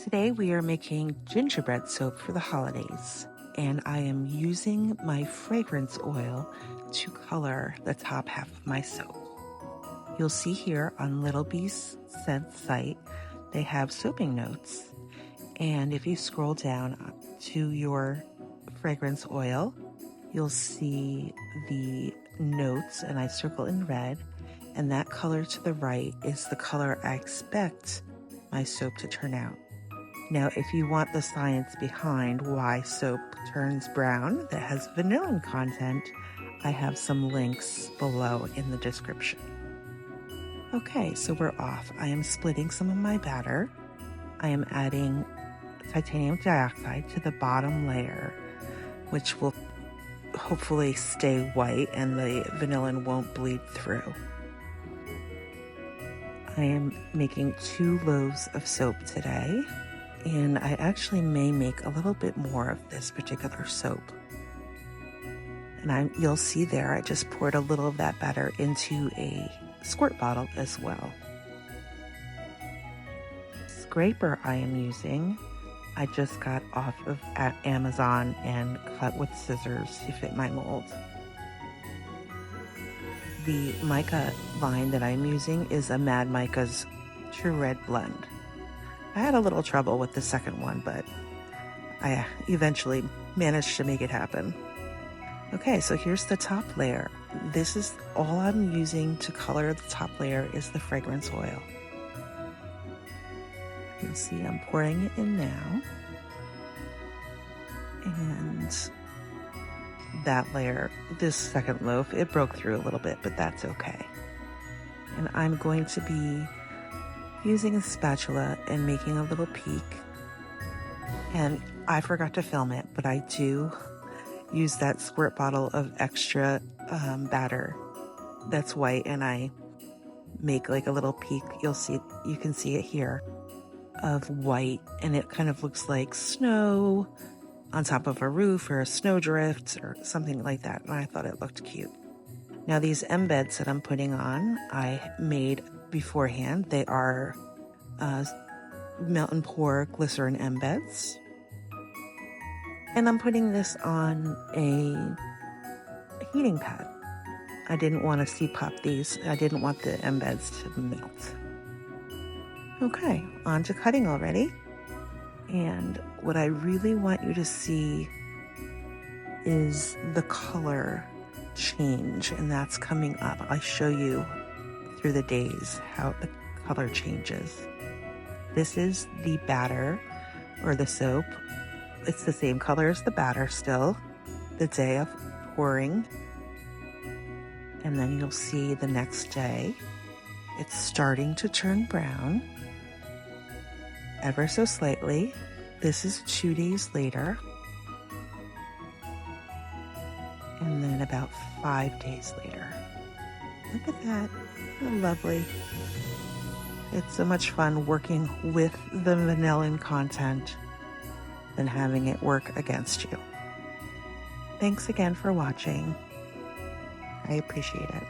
Today we are making gingerbread soap for the holidays, and I am using my fragrance oil to color the top half of my soap. You'll see here on Little Bee's scent site, they have soaping notes, and if you scroll down to your fragrance oil, you'll see the notes, and I circle in red, and that color to the right is the color I expect my soap to turn out. Now, if you want the science behind why soap turns brown that has vanillin content, I have some links below in the description. Okay, so we're off. I am splitting some of my batter. I am adding titanium dioxide to the bottom layer, which will hopefully stay white and the vanillin won't bleed through. I am making 2 loaves of soap today, and I actually may make a little bit more of this particular soap. And you'll see there, I just poured a little of that batter into a squirt bottle as well. Scraper I am using, I just got off of Amazon and cut with scissors to fit my mold. The mica line that I'm using is a Mad Mica's True Red Blend. I had a little trouble with the second one, but I eventually managed to make it happen. Okay, so here's the top layer. This is all I'm using to color the top layer is the fragrance oil. You'll see I'm pouring it in now. And that layer, this second loaf, it broke through a little bit, but that's okay. And I'm going to be using a spatula and making a little peak. And I forgot to film it, but I do use that squirt bottle of extra batter that's white, and I make like a little peak. You can see it here of white, and it kind of looks like snow on top of a roof or a snowdrift or something like that, and I thought it looked cute. Now these embeds that I'm putting on, I made beforehand. They are melt and pour glycerin embeds. And I'm putting this on a heating pad. I didn't want to pop these. I didn't want the embeds to melt. Okay, on to cutting already. And what I really want you to see is the color change, and that's coming up. I'll show you through the days how the color changes. This is the batter or the soap. It's the same color as the batter still, the day of pouring. And then you'll see the next day, it's starting to turn brown, ever so slightly. This is 2 days later. And then about 5 days later. Look at that, how lovely. It's so much fun working with the vanillin content than having it work against you. Thanks again for watching. I appreciate it.